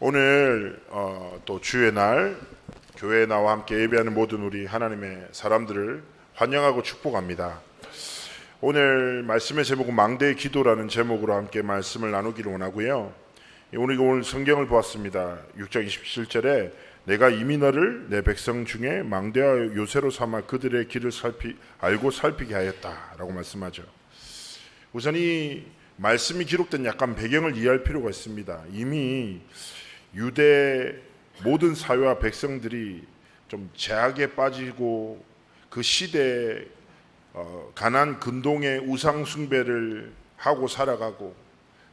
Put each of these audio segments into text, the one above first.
오늘 또 주의 날 교회에 나와 함께 예배하는 모든 우리 하나님의 사람들을 환영하고 축복합니다. 오늘 말씀의 제목은 망대의 기도라는 제목으로 함께 말씀을 나누기를 원하고요. 오늘 성경을 보았습니다. 6장 27절에 내가 이미 너를 내 백성 중에 망대와 요새로 삼아 그들의 길을 알고 살피게 하였다라고 말씀하죠. 우선 이 말씀이 기록된 약간 배경을 이해할 필요가 있습니다. 이미 유대 모든 사회와 백성들이 좀 제약에 빠지고 그 시대에 가난 근동의 우상 숭배를 하고 살아가고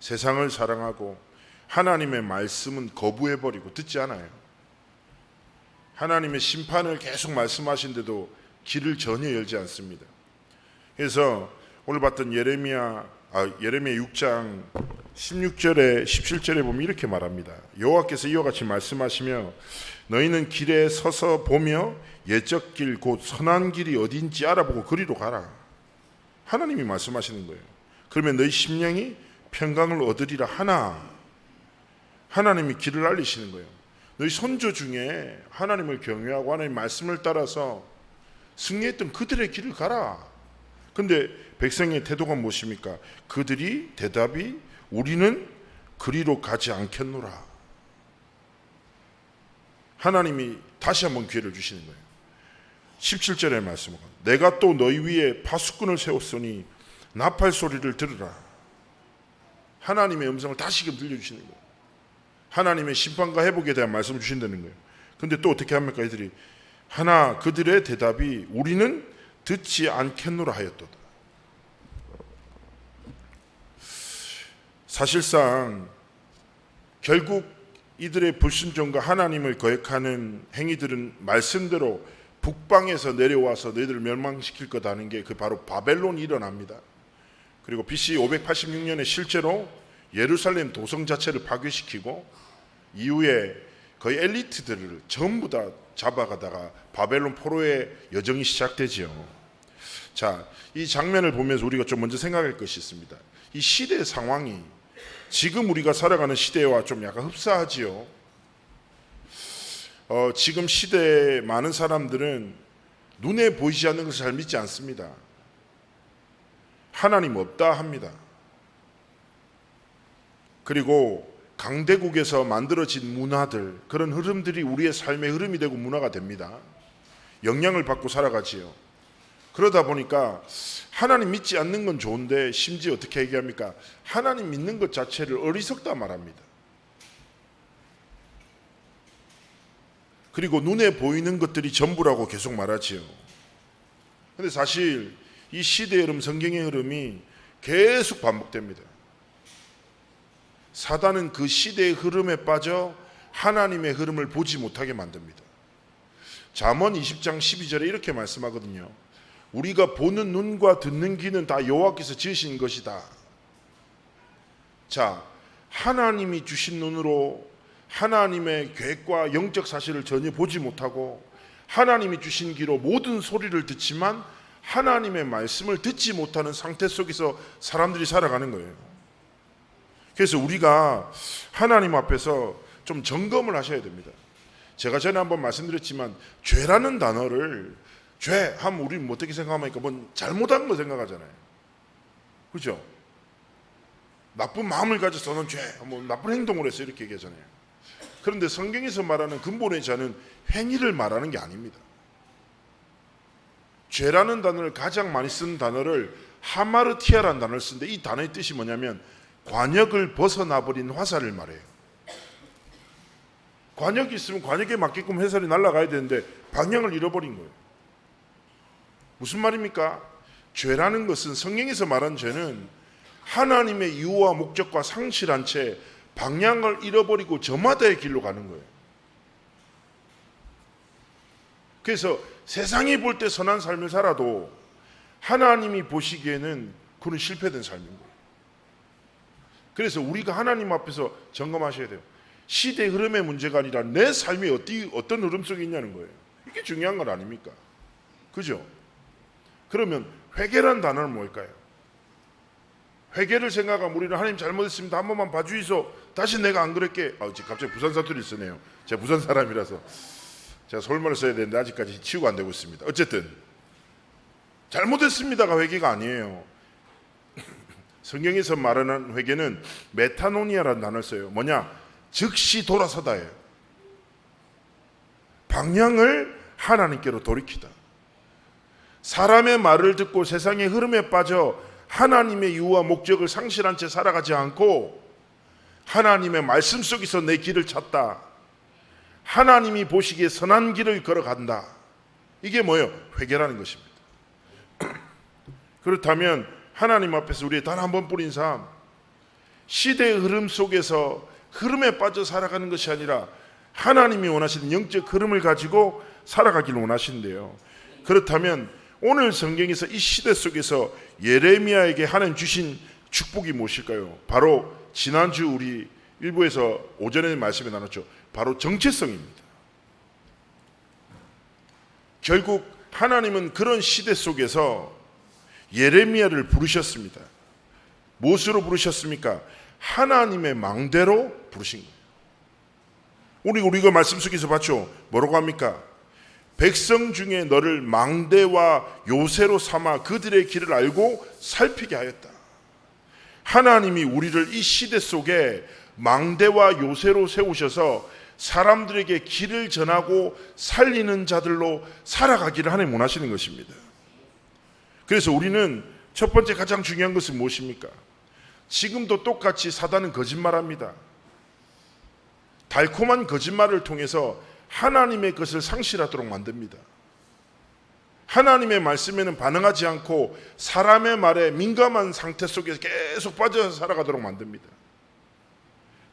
세상을 사랑하고 하나님의 말씀은 거부해버리고 듣지 않아요. 하나님의 심판을 계속 말씀하신데도 길을 전혀 열지 않습니다. 그래서 오늘 봤던 예레미야 6장 16절에 17절에 보면 이렇게 말합니다. 여호와께서 이와 같이 말씀하시며 너희는 길에 서서 보며 옛적 길 곧 선한 길이 어딘지 알아보고 그리로 가라. 하나님이 말씀하시는 거예요. 그러면 너희 심령이 평강을 얻으리라 하나. 하나님이 길을 알리시는 거예요. 너희 선조 중에 하나님을 경외하고 하나님의 말씀을 따라서 승리했던 그들의 길을 가라. 근데 백성의 태도가 무엇입니까? 그들이 대답이 우리는 그리로 가지 않겠노라. 하나님이 다시 한번 기회를 주시는 거예요. 17절의 말씀은 내가 또 너희 위에 파수꾼을 세웠으니 나팔 소리를 들으라. 하나님의 음성을 다시금 들려주시는 거예요. 하나님의 심판과 회복에 대한 말씀을 주신다는 거예요. 근데 또 어떻게 합니까? 이들이 하나 그들의 대답이 우리는 듣지 않겠노라 하였도다. 사실상 결국 이들의 불순종과 하나님을 거역하는 행위들은 말씀대로 북방에서 내려와서 너희들을 멸망시킬 거다는 게 그 바로 바벨론이 일어납니다. 그리고 BC 586년에 실제로 예루살렘 도성 자체를 파괴시키고 이후에 거의 엘리트들을 전부 다 잡아가다가 바벨론 포로의 여정이 시작되지요. 자, 이 장면을 보면서 우리가 좀 먼저 생각할 것이 있습니다. 이 시대의 상황이 지금 우리가 살아가는 시대와 좀 약간 흡사하지요. 지금 시대의 많은 사람들은 눈에 보이지 않는 것을 잘 믿지 않습니다. 하나님 없다 합니다. 그리고 강대국에서 만들어진 문화들, 그런 흐름들이 우리의 삶의 흐름이 되고 문화가 됩니다. 영향을 받고 살아가지요. 그러다 보니까 하나님 믿지 않는 건 좋은데 심지어 어떻게 얘기합니까? 하나님 믿는 것 자체를 어리석다 말합니다. 그리고 눈에 보이는 것들이 전부라고 계속 말하지요. 그런데 사실 이 시대의 흐름, 성경의 흐름이 계속 반복됩니다. 사단은 그 시대의 흐름에 빠져 하나님의 흐름을 보지 못하게 만듭니다. 잠언 20장 12절에 이렇게 말씀하거든요. 우리가 보는 눈과 듣는 귀는 다 여호와께서 지으신 것이다. 자, 하나님이 주신 눈으로 하나님의 계획과 영적 사실을 전혀 보지 못하고 하나님이 주신 귀로 모든 소리를 듣지만 하나님의 말씀을 듣지 못하는 상태 속에서 사람들이 살아가는 거예요. 그래서 우리가 하나님 앞에서 좀 점검을 하셔야 됩니다. 제가 전에 한번 말씀드렸지만 죄라는 단어를 죄 하면 우리는 어떻게 생각합니까? 뭐 잘못한 거 생각하잖아요. 그죠? 나쁜 마음을 가져서 넌 죄, 뭐 나쁜 행동을 해서 이렇게 얘기하잖아요. 그런데 성경에서 말하는 근본의 죄는 행위를 말하는 게 아닙니다. 죄라는 단어를 가장 많이 쓰는 단어를 하마르티아라는 단어를 쓰는데 이 단어의 뜻이 뭐냐면 관역을 벗어나버린 화살을 말해요. 관역이 있으면 관역에 맞게끔 해설이 날아가야 되는데 방향을 잃어버린 거예요. 무슨 말입니까? 죄라는 것은 성경에서 말한 죄는 하나님의 이유와 목적과 상실한 채 방향을 잃어버리고 저마다의 길로 가는 거예요. 그래서 세상이 볼 때 선한 삶을 살아도 하나님이 보시기에는 그는 실패된 삶인 거예요. 그래서 우리가 하나님 앞에서 점검하셔야 돼요. 시대의 흐름의 문제가 아니라 내 삶이 어떤 흐름 속에 있냐는 거예요. 이게 중요한 건 아닙니까? 그죠? 그러면 회개란 단어는 뭘까요? 회개를 생각하면 우리는 하나님 잘못했습니다. 한 번만 봐주이소. 다시 내가 안 그럴게. 지금 갑자기 부산 사투리 쓰네요. 제가 부산 사람이라서 제가 서울말을 써야 되는데 아직까지 치유가 안 되고 있습니다. 어쨌든 잘못했습니다가 회개가 아니에요. 성경에서 말하는 회개는 메타노니아라는 단어를 써요. 뭐냐? 즉시 돌아서다예요. 방향을 하나님께로 돌이키다. 사람의 말을 듣고 세상의 흐름에 빠져 하나님의 이유와 목적을 상실한 채 살아가지 않고 하나님의 말씀 속에서 내 길을 찾다. 하나님이 보시기에 선한 길을 걸어간다. 이게 뭐예요? 회개라는 것입니다. 그렇다면 하나님 앞에서 우리의 단 한 번뿐인 삶, 시대의 흐름 속에서 흐름에 빠져 살아가는 것이 아니라 하나님이 원하시는 영적 흐름을 가지고 살아가기를 원하신대요. 그렇다면 오늘 성경에서 이 시대 속에서 예레미야에게 하나님 주신 축복이 무엇일까요? 바로 지난주 우리 일부에서 오전에 말씀에 나눴죠. 바로 정체성입니다. 결국 하나님은 그런 시대 속에서 예레미야를 부르셨습니다. 무엇으로 부르셨습니까? 하나님의 망대로 부르신 거예요. 우리가 말씀 속에서 봤죠. 뭐라고 합니까? 백성 중에 너를 망대와 요새로 삼아 그들의 길을 알고 살피게 하였다. 하나님이 우리를 이 시대 속에 망대와 요새로 세우셔서 사람들에게 길을 전하고 살리는 자들로 살아가기를 하나님 원하시는 것입니다. 그래서 우리는 첫 번째 가장 중요한 것은 무엇입니까? 지금도 똑같이 사단은 거짓말합니다. 달콤한 거짓말을 통해서 하나님의 것을 상실하도록 만듭니다. 하나님의 말씀에는 반응하지 않고 사람의 말에 민감한 상태 속에서 계속 빠져 살아가도록 만듭니다.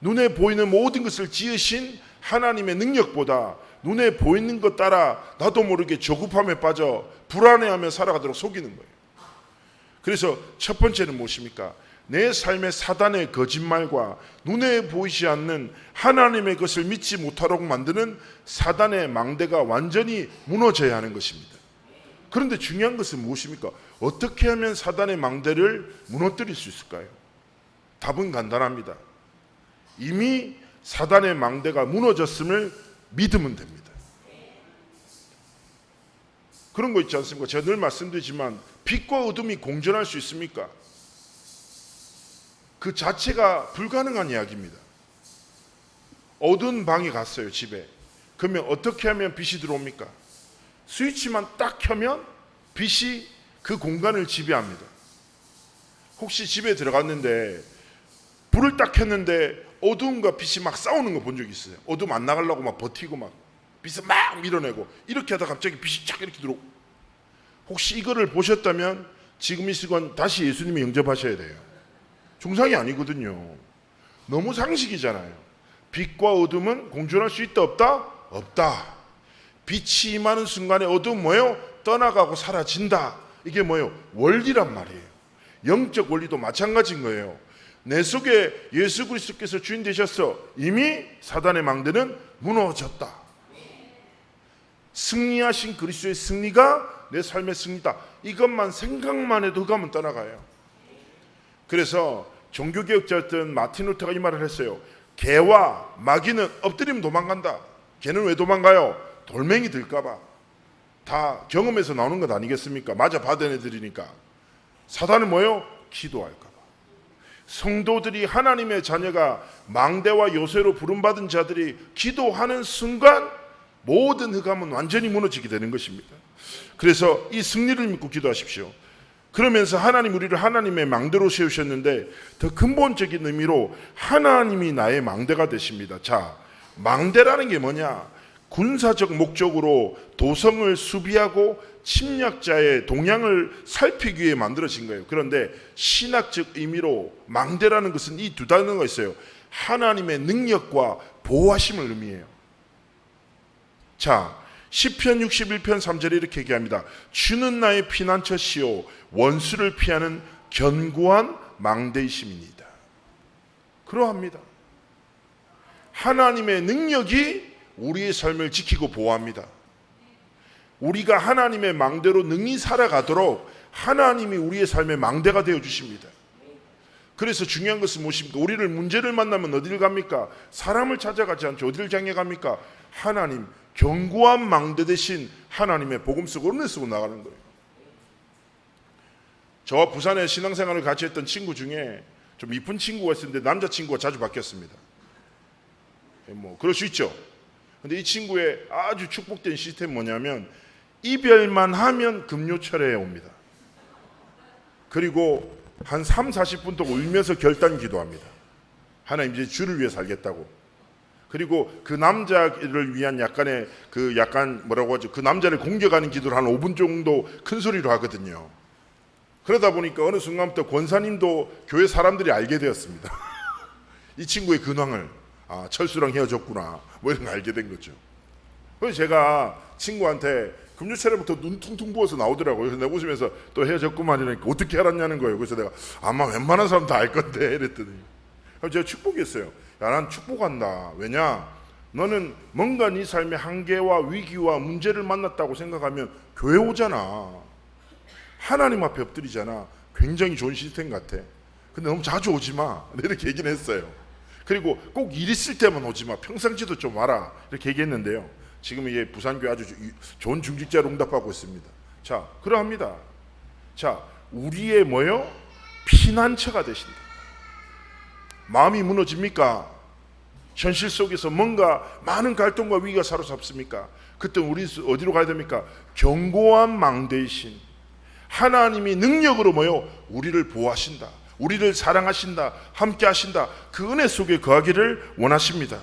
눈에 보이는 모든 것을 지으신 하나님의 능력보다 눈에 보이는 것 따라 나도 모르게 조급함에 빠져 불안해하며 살아가도록 속이는 거예요. 그래서 첫 번째는 무엇입니까? 내 삶의 사단의 거짓말과 눈에 보이지 않는 하나님의 것을 믿지 못하도록 만드는 사단의 망대가 완전히 무너져야 하는 것입니다. 그런데 중요한 것은 무엇입니까? 어떻게 하면 사단의 망대를 무너뜨릴 수 있을까요? 답은 간단합니다. 이미 사단의 망대가 무너졌음을 믿으면 됩니다. 그런 거 있지 않습니까? 제가 늘 말씀드리지만 빛과 어둠이 공존할 수 있습니까? 그 자체가 불가능한 이야기입니다. 어두운 방에 갔어요, 집에. 그러면 어떻게 하면 빛이 들어옵니까? 스위치만 딱 켜면 빛이 그 공간을 지배합니다. 혹시 집에 들어갔는데 불을 딱 켰는데 어두움과 빛이 막 싸우는 거 본 적 있어요? 어둠 안 나가려고 막 버티고 막 빛을 막 밀어내고 이렇게 하다가 갑자기 빛이 착 이렇게 들어오고. 혹시 이거를 보셨다면 지금 이 시간 다시 예수님을 영접하셔야 돼요. 중상이 아니거든요. 너무 상식이잖아요. 빛과 어둠은 공존할 수 있다 없다? 없다. 빛이 임하는 순간에 어둠은 뭐예요? 떠나가고 사라진다. 이게 뭐예요? 원리란 말이에요. 영적 원리도 마찬가지인 거예요. 내 속에 예수 그리스도께서 주인 되셨어. 이미 사단의 망대는 무너졌다. 승리하신 그리스도의 승리가 내 삶의 승리다. 이것만 생각만 해도 흑암은 떠나가요. 그래서 종교개혁자였던 마틴 루터가 이 말을 했어요. 개와 마귀는 엎드리면 도망간다. 개는 왜 도망가요? 돌멩이 들까봐. 다 경험에서 나오는 것 아니겠습니까? 맞아 받은 애들이니까. 사단은 뭐예요? 기도할까봐. 성도들이 하나님의 자녀가 망대와 요새로 부름받은 자들이 기도하는 순간 모든 흑암은 완전히 무너지게 되는 것입니다. 그래서 이 승리를 믿고 기도하십시오. 그러면서 하나님 우리를 하나님의 망대로 세우셨는데 더 근본적인 의미로 하나님이 나의 망대가 되십니다. 자, 망대라는 게 뭐냐? 군사적 목적으로 도성을 수비하고 침략자의 동향을 살피기 위해 만들어진 거예요. 그런데 신학적 의미로 망대라는 것은 이 두 단어가 있어요. 하나님의 능력과 보호하심을 의미해요. 자, 시편 61편 3절에 이렇게 얘기합니다. 주는 나의 피난처시요 원수를 피하는 견고한 망대이심이니이다. 그러합니다. 하나님의 능력이 우리의 삶을 지키고 보호합니다. 우리가 하나님의 망대로 능히 살아가도록 하나님이 우리의 삶의 망대가 되어 주십니다. 그래서 중요한 것은 무엇입니까? 우리를 문제를 만나면 어디를 갑니까? 사람을 찾아가지 않죠. 어디를 향해 갑니까? 하나님, 견고한 망대 대신 하나님의 복음 쓰고 은혜 쓰고 나가는 거예요. 저와 부산에 신앙생활을 같이 했던 친구 중에 좀 이쁜 친구가 있었는데 남자친구가 자주 바뀌었습니다. 뭐 그럴 수 있죠. 근데 이 친구의 아주 축복된 시스템이 뭐냐면 이별만 하면 금요철에 옵니다. 그리고 한 3, 40분 동안 울면서 결단 기도합니다. 하나님, 이제 주를 위해 살겠다고. 그리고 그 남자를 위한 약간의 뭐라고 하죠? 그 남자를 공격하는 기도를 한 5분 정도 큰 소리로 하거든요. 그러다 보니까 어느 순간부터 권사님도 교회 사람들이 알게 되었습니다. 이 친구의 근황을, 철수랑 헤어졌구나, 뭐 이런 거 알게 된 거죠. 그래서 제가 친구한테 금요철에부터 눈 퉁퉁 부어서 나오더라고요. 그래서 내가 웃으면서 또 헤어졌구만 이러니까 어떻게 알았냐는 거예요. 그래서 내가 아마 웬만한 사람 다 알 건데 이랬더니 제가 축복했어요. 야, 난 축복한다. 왜냐? 너는 뭔가 네 삶의 한계와 위기와 문제를 만났다고 생각하면 교회 오잖아. 하나님 앞에 엎드리잖아. 굉장히 좋은 시스템 같아. 근데 너무 자주 오지 마. 이렇게 얘기는 했어요. 그리고 꼭 일 있을 때만 오지 마. 평상시도 좀 와라. 이렇게 얘기했는데요. 지금 이게 부산교회 아주 좋은 중직자로 응답하고 있습니다. 자, 그러합니다. 자, 우리의 뭐요? 피난처가 되신다. 마음이 무너집니까? 현실 속에서 뭔가 많은 갈등과 위기가 사로잡습니까? 그때 우리 어디로 가야 됩니까? 견고한 망대이신 하나님이 능력으로 뭐요? 우리를 보호하신다. 우리를 사랑하신다. 함께 하신다. 그 은혜 속에 거하기를 원하십니다.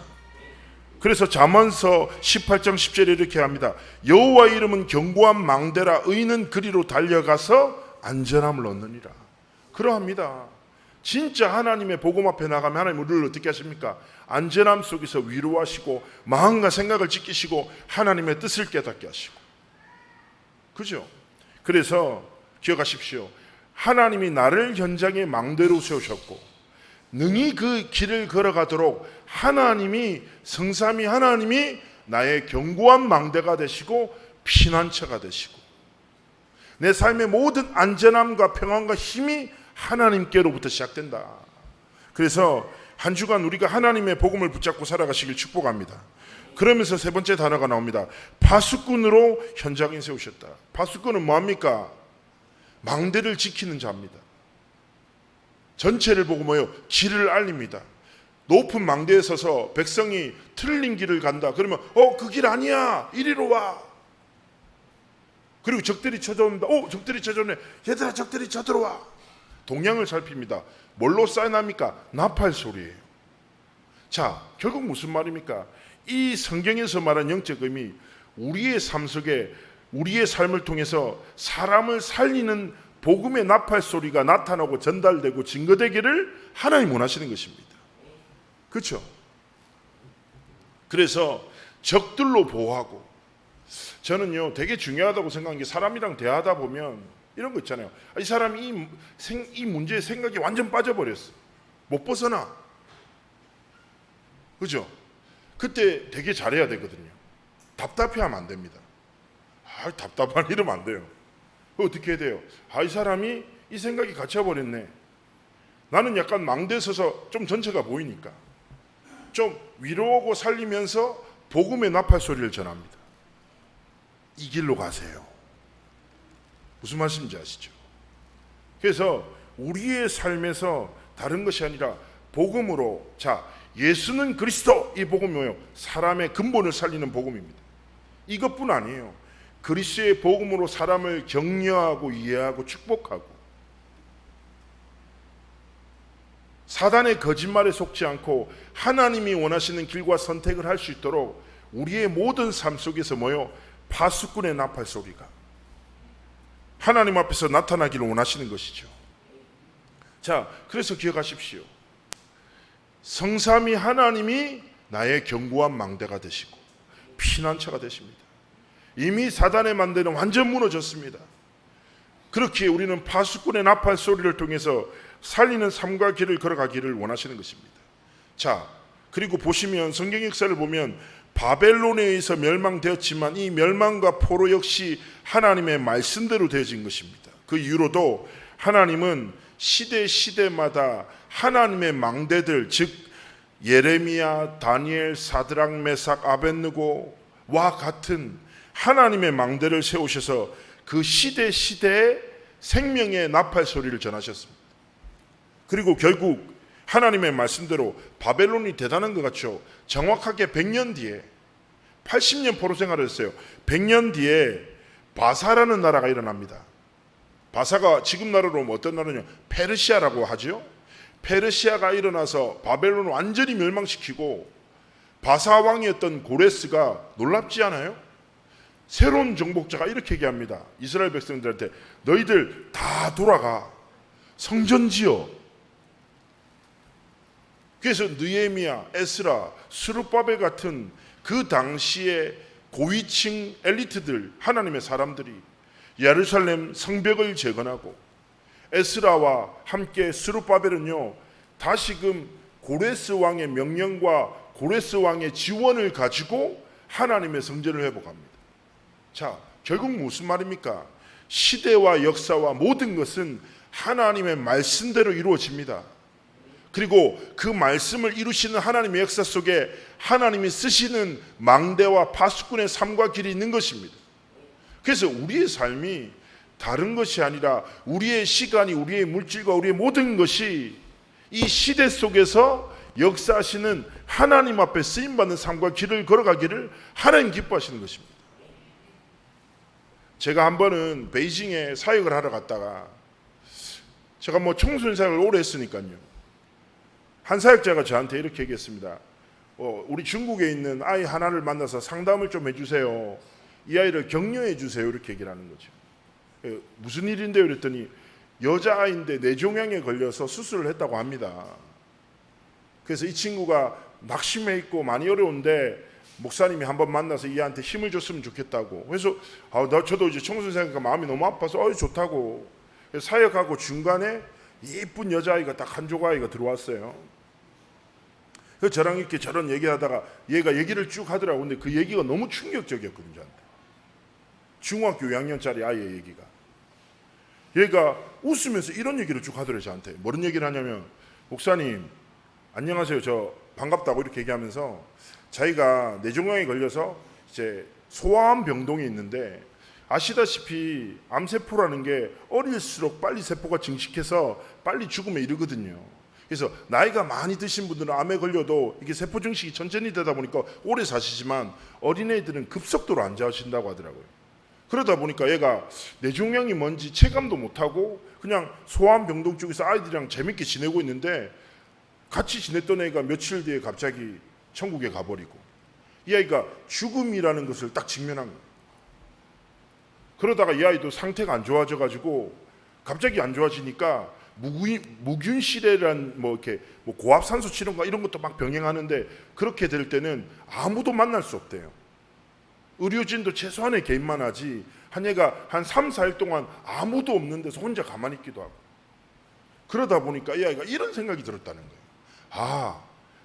그래서 잠언서 18장 10절에 이렇게 합니다. 여호와의 이름은 견고한 망대라 의인은 그리로 달려가서 안전함을 얻느니라. 그러합니다. 진짜 하나님의 복음 앞에 나가면 하나님 우리를 어떻게 하십니까? 안전함 속에서 위로하시고 마음과 생각을 지키시고 하나님의 뜻을 깨닫게 하시고, 그죠? 그래서 기억하십시오. 하나님이 나를 현장의 망대로 세우셨고 능히 그 길을 걸어가도록 하나님이, 성삼위 하나님이 나의 견고한 망대가 되시고 피난처가 되시고 내 삶의 모든 안전함과 평안과 힘이 하나님께로부터 시작된다. 그래서 한 주간 우리가 하나님의 복음을 붙잡고 살아가시길 축복합니다. 그러면서 세 번째 단어가 나옵니다. 파수꾼으로 현장에 세우셨다. 파수꾼은 뭐합니까? 망대를 지키는 자입니다. 전체를 보고 뭐예요? 길을 알립니다. 높은 망대에 서서 백성이 틀린 길을 간다. 그러면 그 길 아니야. 이리로 와. 그리고 적들이 쳐들어온다. 적들이 쳐들어오네. 얘들아, 적들이 쳐들어와. 동향을 살핍니다. 뭘로 사인합니까? 나팔 소리예요. 자, 결국 무슨 말입니까? 이 성경에서 말한 영적 의미, 우리의 삶 속에 우리의 삶을 통해서 사람을 살리는 복음의 나팔 소리가 나타나고 전달되고 증거되기를 하나님 원하시는 것입니다. 그렇죠? 그래서 적들로 보호하고, 저는요 되게 중요하다고 생각한 게 사람이랑 대화하다 보면 이런 거 있잖아요. 이 사람이 이 문제에 생각이 완전 빠져버렸어. 못 벗어나. 그죠? 그때 되게 잘해야 되거든요. 답답해하면 안 됩니다. 답답한 이러면 안 돼요. 어떻게 해야 돼요? 이 사람이 이 생각이 갇혀버렸네. 나는 약간 망대에 서서 좀 전체가 보이니까 좀 위로하고 살리면서 복음의 나팔 소리를 전합니다. 이 길로 가세요. 무슨 말씀인지 아시죠? 그래서 우리의 삶에서 다른 것이 아니라 복음으로, 자, 예수는 그리스도, 이 복음이 뭐예요? 사람의 근본을 살리는 복음입니다. 이것뿐 아니에요. 그리스도의 복음으로 사람을 격려하고 이해하고 축복하고 사단의 거짓말에 속지 않고 하나님이 원하시는 길과 선택을 할 수 있도록 우리의 모든 삶 속에서 뭐요? 파수꾼의 나팔 소리가 하나님 앞에서 나타나기를 원하시는 것이죠. 자, 그래서 기억하십시오. 성삼위 하나님이 나의 견고한 망대가 되시고 피난처가 되십니다. 이미 사단의 만대는 완전 무너졌습니다. 그렇게 우리는 파수꾼의 나팔 소리를 통해서 살리는 삶과 길을 걸어가기를 원하시는 것입니다. 자, 그리고 보시면 성경 역사를 보면 바벨론에 의해서 멸망되었지만 이 멸망과 포로 역시 하나님의 말씀대로 되어진 것입니다. 그 이후로도 하나님은 시대마다 하나님의 망대들, 즉 예레미야, 다니엘, 사드락, 메삭, 아벳느고와 같은 하나님의 망대를 세우셔서 그 시대에 생명의 나팔 소리를 전하셨습니다. 그리고 결국 하나님의 말씀대로 바벨론이 대단한 것 같죠. 정확하게 100년 뒤에 80년 포로 생활을 했어요. 100년 뒤에 바사라는 나라가 일어납니다. 바사가 지금 나라로 어떤 나라냐, 페르시아라고 하죠. 페르시아가 일어나서 바벨론을 완전히 멸망시키고 바사 왕이었던 고레스가 놀랍지 않아요? 새로운 정복자가 이렇게 얘기합니다. 이스라엘 백성들한테 너희들 다 돌아가 성전 지어. 그래서 느헤미야, 에스라, 스룹바벨 같은 그 당시에 고위층 엘리트들, 하나님의 사람들이 예루살렘 성벽을 재건하고, 에스라와 함께 스룹바벨은요 다시금 고레스 왕의 명령과 고레스 왕의 지원을 가지고 하나님의 성전을 회복합니다. 자, 결국 무슨 말입니까? 시대와 역사와 모든 것은 하나님의 말씀대로 이루어집니다. 그리고 그 말씀을 이루시는 하나님의 역사 속에 하나님이 쓰시는 망대와 파수꾼의 삶과 길이 있는 것입니다. 그래서 우리의 삶이 다른 것이 아니라 우리의 시간이, 우리의 물질과 우리의 모든 것이 이 시대 속에서 역사하시는 하나님 앞에 쓰임받는 삶과 길을 걸어가기를 하나님 기뻐하시는 것입니다. 제가 한 번은 베이징에 사역을 하러 갔다가, 제가 청소년 사역을 오래 했으니까요, 한 사역자가 저한테 이렇게 얘기했습니다. 우리 중국에 있는 아이 하나를 만나서 상담을 좀 해주세요. 이 아이를 격려해 주세요. 이렇게 얘기를 하는 거죠. 무슨 일인데요? 그랬더니 여자아이인데 뇌종양에 걸려서 수술을 했다고 합니다. 그래서 이 친구가 낙심해 있고 많이 어려운데 목사님이 한번 만나서 이 아이한테 힘을 줬으면 좋겠다고. 그래서 저도 이제 청소년 생각하니까 마음이 너무 아파서 좋다고. 사역하고 중간에 예쁜 여자아이가 딱 한 조각아이가 들어왔어요. 그래서 저랑 이렇게 저런 얘기하다가 얘가 얘기를 쭉 하더라고요. 근데 그 얘기가 너무 충격적이었거든요. 저한테. 중학교 2학년짜리 아이의 얘기가. 얘가 웃으면서 이런 얘기를 쭉 하더래요. 저한테. 뭐런 얘기를 하냐면, 목사님 안녕하세요, 저 반갑다고 이렇게 얘기하면서 자기가 뇌종양에 걸려서 이제 소아암 병동에 있는데, 아시다시피 암세포라는 게 어릴수록 빨리 세포가 증식해서 빨리 죽음에 이르거든요. 그래서 나이가 많이 드신 분들은 암에 걸려도 이게 세포 증식이 천천히 되다 보니까 오래 사시지만 어린애들은 급속도로 안 좋아진다고 하더라고요. 그러다 보니까 얘가 뇌종양이 뭔지 체감도 못하고 그냥 소아암 병동 쪽에서 아이들이랑 재밌게 지내고 있는데, 같이 지냈던 애가 며칠 뒤에 갑자기 천국에 가버리고, 이 아이가 죽음이라는 것을 딱 직면한 거예요. 그러다가 이 아이도 상태가 안 좋아져가지고 갑자기 안 좋아지니까 무균실에란 이렇게 고압산소 치료인가 이런 것도 막 병행하는데, 그렇게 될 때는 아무도 만날 수 없대요. 의료진도 최소한의 개입만 하지, 한 애가 한 3, 4일 동안 아무도 없는 데서 혼자 가만히 있기도 하고. 그러다 보니까 이 아이가 이런 생각이 들었다는 거예요.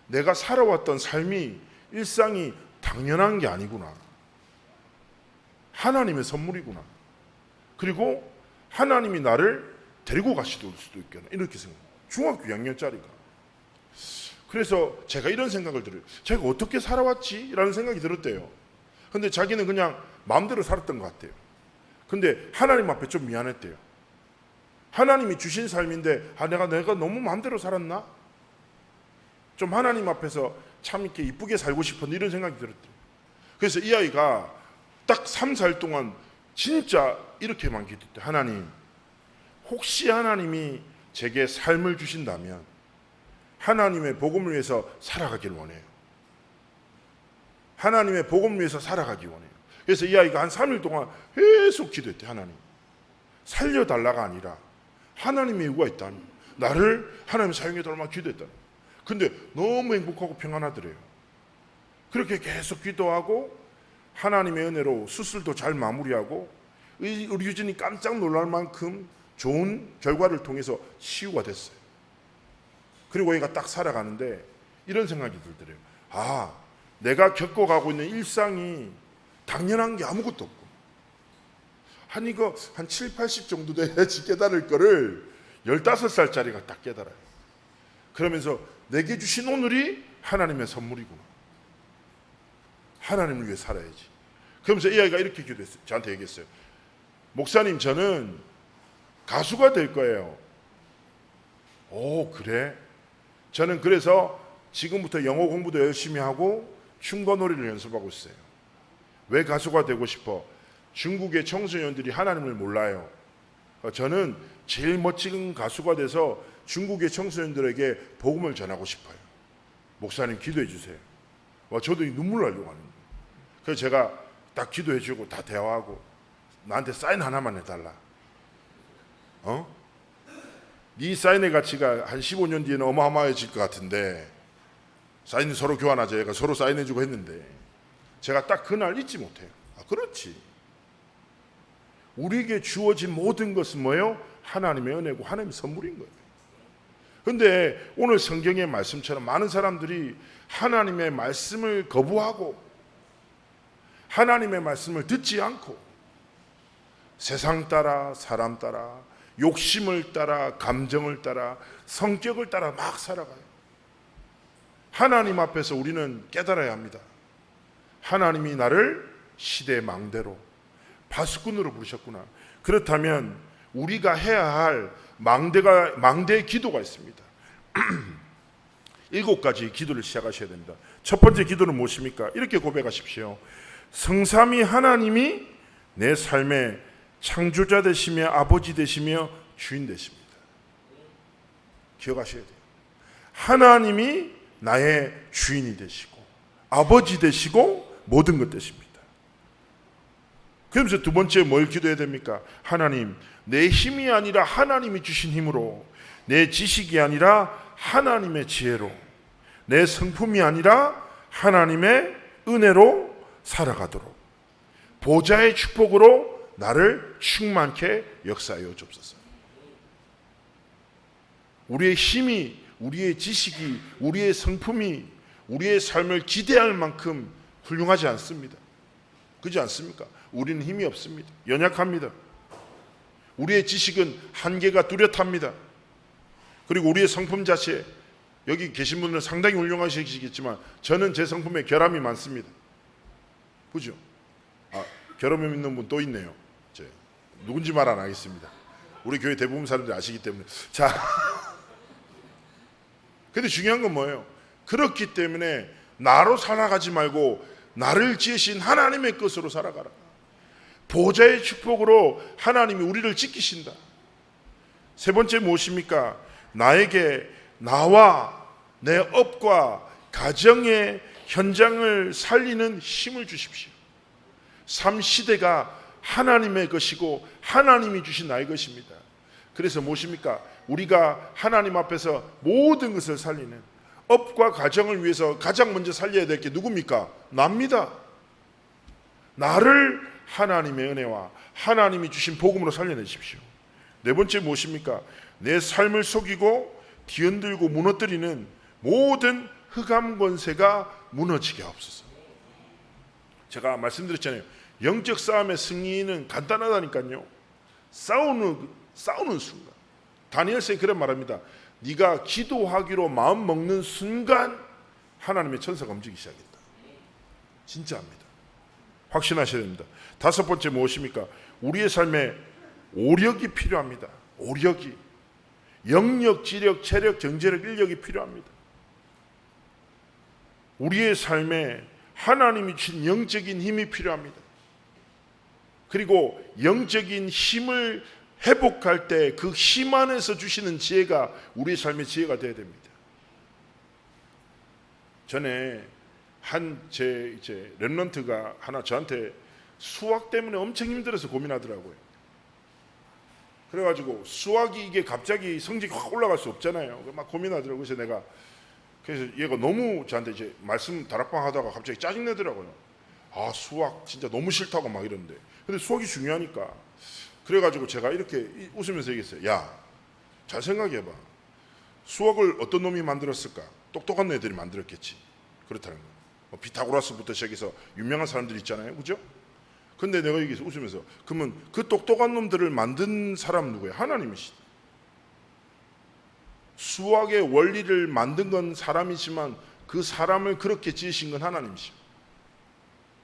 내가 살아왔던 삶이, 일상이 당연한 게 아니구나. 하나님의 선물이구나. 그리고 하나님이 나를 데리고 가실 수도 있겠나, 이렇게 생각해요. 중학교 2학년짜리가. 그래서 제가 이런 생각을 들어요. 제가 어떻게 살아왔지? 라는 생각이 들었대요. 근데 자기는 그냥 마음대로 살았던 것 같아요. 근데 하나님 앞에 좀 미안했대요. 하나님이 주신 삶인데 내가 너무 마음대로 살았나? 좀 하나님 앞에서 참 이렇게 이쁘게 살고 싶었는데, 이런 생각이 들었대요. 그래서 이 아이가 딱 3, 4일 동안 진짜 이렇게만 기도했대요. 하나님, 혹시 하나님이 제게 삶을 주신다면 하나님의 복음을 위해서 살아가길 원해요. 하나님의 복음을 위해서 살아가기 원해요. 그래서 이 아이가 한 3일 동안 계속 기도했대. 하나님, 살려달라가 아니라 하나님의 의가 있다니, 나를 하나님 사용해달라고 기도했다니. 근데 너무 행복하고 평안하더래요. 그렇게 계속 기도하고 하나님의 은혜로 수술도 잘 마무리하고 의료진이 깜짝 놀랄 만큼 좋은 결과를 통해서 치유가 됐어요. 그리고 얘가 딱 살아가는데 이런 생각이 들더래요. 내가 겪어가고 있는 일상이 당연한 게 아무것도 없고, 이거 한 7, 80 정도 돼야지 깨달을 거를 15살짜리가 딱 깨달아요. 그러면서 내게 주신 오늘이 하나님의 선물이구나. 하나님을 위해 살아야지. 그러면서 이 아이가 이렇게 기도했어요. 저한테 얘기했어요. 목사님, 저는 가수가 될 거예요. 오, 그래? 저는 그래서 지금부터 영어 공부도 열심히 하고 춤과 노래를 연습하고 있어요. 왜 가수가 되고 싶어? 중국의 청소년들이 하나님을 몰라요. 저는 제일 멋진 가수가 돼서 중국의 청소년들에게 복음을 전하고 싶어요. 목사님 기도해 주세요. 저도 눈물 나려고 하는 거예요. 그래서 제가 딱 기도해 주고 다 대화하고 나한테 사인 하나만 해달라. 네 사인의 가치가 한 15년 뒤에는 어마어마해질 것 같은데 사인 서로 교환하자. 얘가 서로 사인해주고 했는데 제가 딱 그날 잊지 못해요. 그렇지. 우리에게 주어진 모든 것은 뭐예요? 하나님의 은혜고 하나님의 선물인 거예요. 그런데 오늘 성경의 말씀처럼 많은 사람들이 하나님의 말씀을 거부하고 하나님의 말씀을 듣지 않고 세상 따라 사람 따라 욕심을 따라 감정을 따라 성격을 따라 막 살아가요. 하나님 앞에서 우리는 깨달아야 합니다. 하나님이 나를 시대의 망대로 파수꾼으로 부르셨구나. 그렇다면 우리가 해야 할 망대의 기도가 있습니다. 7가지 기도를 시작하셔야 됩니다. 첫 번째 기도는 무엇입니까? 이렇게 고백하십시오. 성삼위 하나님이 내 삶의 창조자 되시며 아버지 되시며 주인 되십니다. 기억하셔야 돼요. 하나님이 나의 주인이 되시고 아버지 되시고 모든 것 되십니다. 그러면서 두 번째 뭘 기도해야 됩니까? 하나님, 내 힘이 아니라 하나님이 주신 힘으로, 내 지식이 아니라 하나님의 지혜로, 내 성품이 아니라 하나님의 은혜로 살아가도록 보좌의 축복으로 나를 충만케 역사하여 주옵소서. 우리의 힘이, 우리의 지식이, 우리의 성품이 우리의 삶을 기대할 만큼 훌륭하지 않습니다. 그렇지 않습니까? 우리는 힘이 없습니다. 연약합니다. 우리의 지식은 한계가 뚜렷합니다. 그리고 우리의 성품 자체, 여기 계신 분들은 상당히 훌륭하시겠지만 저는 제 성품에 결함이 많습니다. 그죠? 결함 있는 분 또 있네요. 누군지 말 안 하겠습니다. 우리 교회 대부분 사람들이 아시기 때문에. 자, 근데 중요한 건 뭐예요? 그렇기 때문에 나로 살아가지 말고 나를 지으신 하나님의 것으로 살아가라. 보좌의 축복으로 하나님이 우리를 지키신다. 세 번째 무엇입니까? 나에게 나와 내 업과 가정의 현장을 살리는 힘을 주십시오. 삶 시대가 하나님의 것이고 하나님이 주신 나의 것입니다. 그래서 무엇입니까? 우리가 하나님 앞에서 모든 것을 살리는 업과 가정을 위해서 가장 먼저 살려야 될 게 누굽니까? 납니다. 나를 하나님의 은혜와 하나님이 주신 복음으로 살려내십시오. 네 번째 무엇입니까? 내 삶을 속이고 뒤흔들고 무너뜨리는 모든 흑암 권세가 무너지게 하옵소서. 제가 말씀드렸잖아요. 영적 싸움의 승리는 간단하다니까요. 싸우는 순간. 다니엘서에 그런 말합니다. 네가 기도하기로 마음 먹는 순간 하나님의 천사가 움직이기 시작했다. 진짜입니다. 확신하셔야 됩니다. 다섯 번째 무엇입니까? 우리의 삶에 오력이 필요합니다. 오력이. 영력, 지력, 체력, 경제력, 인력이 필요합니다. 우리의 삶에 하나님이 주신 영적인 힘이 필요합니다. 그리고 영적인 힘을 회복할 때 그 힘 안에서 주시는 지혜가 우리의 삶의 지혜가 되어야 됩니다. 전에 제 랩런트가 하나 저한테 수학 때문에 엄청 힘들어서 고민하더라고요. 그래가지고 수학이 이게 갑자기 성적이 확 올라갈 수 없잖아요. 막 고민하더라고요. 그래서 얘가 너무 저한테 이제 말씀 다락방 하다가 갑자기 짜증내더라고요. 수학 진짜 너무 싫다고 막 이러는데. 근데 수학이 중요하니까. 그래가지고 제가 이렇게 웃으면서 얘기했어요. 야, 잘 생각해봐. 수학을 어떤 놈이 만들었을까? 똑똑한 애들이 만들었겠지. 그렇다는 거. 피타고라스부터 시작해서 유명한 사람들 있잖아요. 그죠? 근데 내가 여기서 웃으면서 그러면 그 똑똑한 놈들을 만든 사람 누구예요? 하나님이시다. 수학의 원리를 만든 건 사람이지만 그 사람을 그렇게 지으신 건 하나님이시오.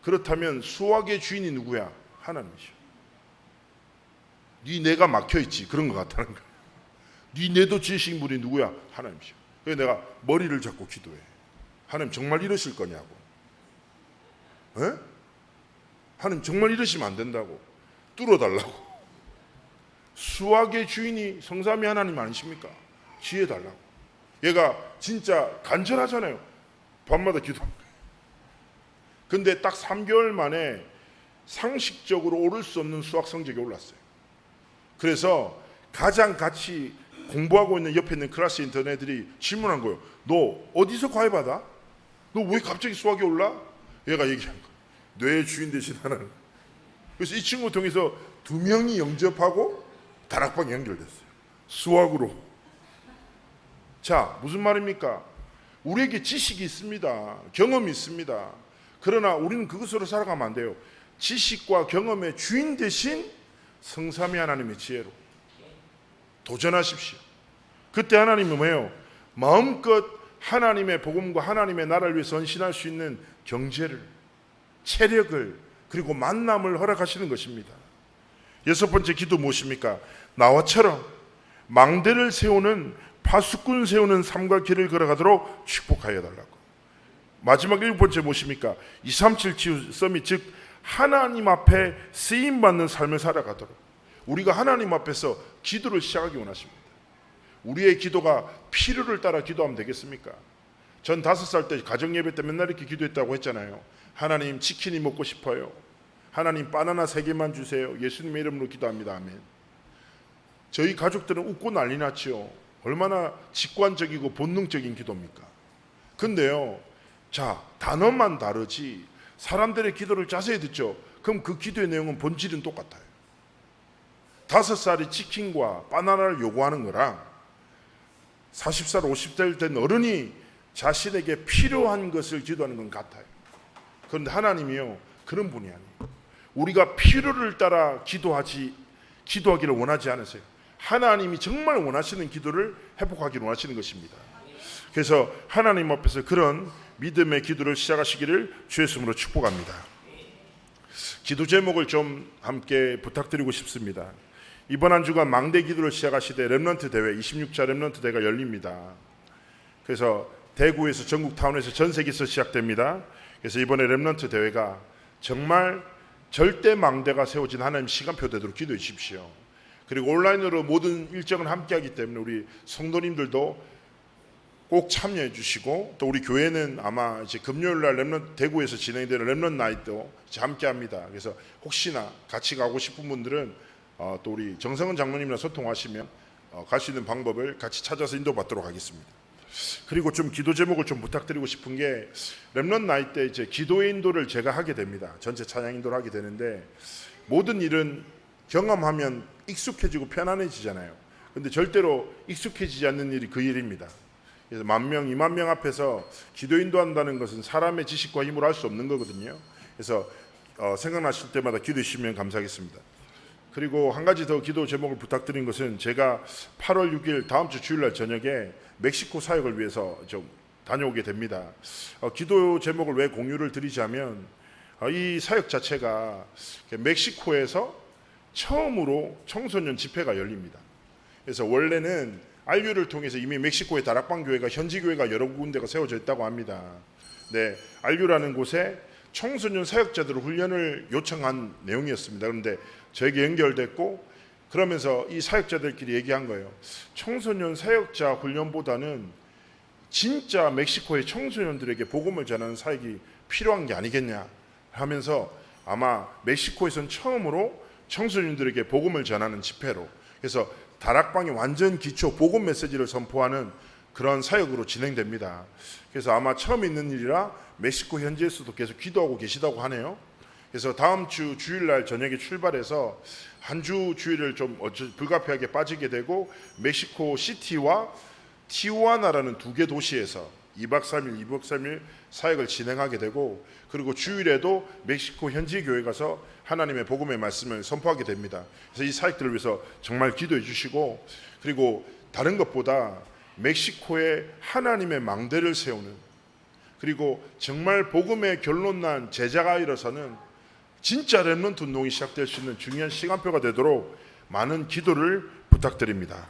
그렇다면 수학의 주인이 누구야? 하나님이시오. 네 뇌가 막혀있지, 그런 것 같다는 거야. 네 뇌도 지으신 분이 누구야? 하나님이시오. 그래서 내가 머리를 잡고 기도해. 하나님 정말 이러실 거냐고. 에? 하나님 정말 이러시면 안 된다고. 뚫어달라고. 수학의 주인이 성삼위 하나님 아니십니까? 지혜 달라고. 얘가 진짜 간절하잖아요. 밤마다 기도합니다. 근데 딱 3개월 만에 상식적으로 오를 수 없는 수학 성적이 올랐어요. 그래서 가장 같이 공부하고 있는 옆에 있는 클래스 인턴 애들이 질문한 거예요. 너 어디서 과외받아? 너 왜 갑자기 수학이 올라? 얘가 얘기한 거예요. 뇌의 주인 되신 하나님. 그래서 이 친구 통해서 2명이 영접하고 다락방이 연결됐어요. 수학으로. 자, 무슨 말입니까? 우리에게 지식이 있습니다. 경험이 있습니다. 그러나 우리는 그것으로 살아가면 안 돼요. 지식과 경험의 주인 대신 성삼위 하나님의 지혜로 도전하십시오. 그때 하나님은 뭐예요? 마음껏 하나님의 복음과 하나님의 나라를 위해서 헌신할 수 있는 경제를, 체력을, 그리고 만남을 허락하시는 것입니다. 6번째 기도 무엇입니까? 나와처럼 망대를 세우는 파수꾼 세우는 삶과 길을 걸어가도록 축복하여 달라고. 마지막 7번째 무엇입니까? 237 치유 서밋, 즉 하나님 앞에 쓰임받는 삶을 살아가도록. 우리가 하나님 앞에서 기도를 시작하기 원하십니다. 우리의 기도가 필요를 따라 기도하면 되겠습니까? 전 5살 때 가정예배 때 맨날 이렇게 기도했다고 했잖아요. 하나님 치킨이 먹고 싶어요. 하나님 바나나 3개만 주세요. 예수님의 이름으로 기도합니다. 아멘. 저희 가족들은 웃고 난리 났죠. 얼마나 직관적이고 본능적인 기도입니까? 근데요, 자, 단어만 다르지 사람들의 기도를 자세히 듣죠. 그럼 그 기도의 내용은 본질은 똑같아요. 5살이 치킨과 바나나를 요구하는 거랑 40살, 50살 된 어른이 자신에게 필요한 것을 기도하는 건 같아요. 그런데 하나님이요, 그런 분이 아니에요. 우리가 필요를 따라 기도하기를 원하지 않으세요. 하나님이 정말 원하시는 기도를 회복하기를 원하시는 것입니다. 그래서 하나님 앞에서 그런 믿음의 기도를 시작하시기를 주의 이름으로 축복합니다. 기도 제목을 좀 함께 부탁드리고 싶습니다. 이번 한 주간 망대 기도를 시작하시되 렘넌트 대회, 26차 렘넌트 대회가 열립니다. 그래서 대구에서 전국 타운에서 전 세계에서 시작됩니다. 그래서 이번에 렘넌트 대회가 정말 절대 망대가 세워진 하나님 시간표대로 기도해 주십시오. 그리고 온라인으로 모든 일정을 함께하기 때문에 우리 성도님들도 꼭 참여해 주시고, 또 우리 교회는 아마 이제 금요일날 렘넌트 대구에서 진행되는 렘넌트 나이트도 이제 함께합니다. 그래서 혹시나 같이 가고 싶은 분들은 또 우리 정성은 장로님이랑 소통하시면 갈 수 있는 방법을 같이 찾아서 인도받도록 하겠습니다. 그리고 좀 기도 제목을 좀 부탁드리고 싶은 게, 렘넌트 나이트 때 이제 기도의 인도를 제가 하게 됩니다. 전체 찬양 인도를 하게 되는데, 모든 일은 경험하면 익숙해지고 편안해지잖아요. 근데 절대로 익숙해지지 않는 일이 그 일입니다. 그래서 10,000명, 20,000명 앞에서 기도 인도한다는 것은 사람의 지식과 힘으로 할 수 없는 거거든요. 그래서 생각나실 때마다 기도해 주시면 감사하겠습니다. 그리고 한 가지 더 기도 제목을 부탁드린 것은, 제가 8월 6일 다음 주 주일날 저녁에 멕시코 사역을 위해서 좀 다녀오게 됩니다. 기도 제목을 왜 공유를 드리자면, 이 사역 자체가 멕시코에서 처음으로 청소년 집회가 열립니다. 그래서 원래는 알류를 통해서 이미 멕시코의 다락방 교회가, 현지 교회가 여러 군데가 세워져 있다고 합니다. 네, 알류라는 곳에 청소년 사역자들을 훈련을 요청한 내용이었습니다. 그런데 저에게 연결됐고, 그러면서 이 사역자들끼리 얘기한 거예요. 청소년 사역자 훈련보다는 진짜 멕시코의 청소년들에게 복음을 전하는 사역이 필요한 게 아니겠냐 하면서, 아마 멕시코에서는 처음으로 청소년들에게 복음을 전하는 집회로, 그래서 다락방이 완전 기초 복음 메시지를 선포하는 그런 사역으로 진행됩니다. 그래서 아마 처음 있는 일이라 멕시코 현지에서도 계속 기도하고 계시다고 하네요. 그래서 다음 주 주일날 저녁에 출발해서 한 주 주일을 좀 불가피하게 빠지게 되고, 멕시코 시티와 티후아나라는 2개 도시에서 2박 3일, 2박 3일 사역을 진행하게 되고, 그리고 주일에도 멕시코 현지 교회 가서 하나님의 복음의 말씀을 선포하게 됩니다. 그래서 이 사역들을 위해서 정말 기도해 주시고, 그리고 다른 것보다 멕시코에 하나님의 망대를 세우는, 그리고 정말 복음의 결론난 제자가 일어서는 진짜 렘넌트 운동이 시작될 수 있는 중요한 시간표가 되도록 많은 기도를 부탁드립니다.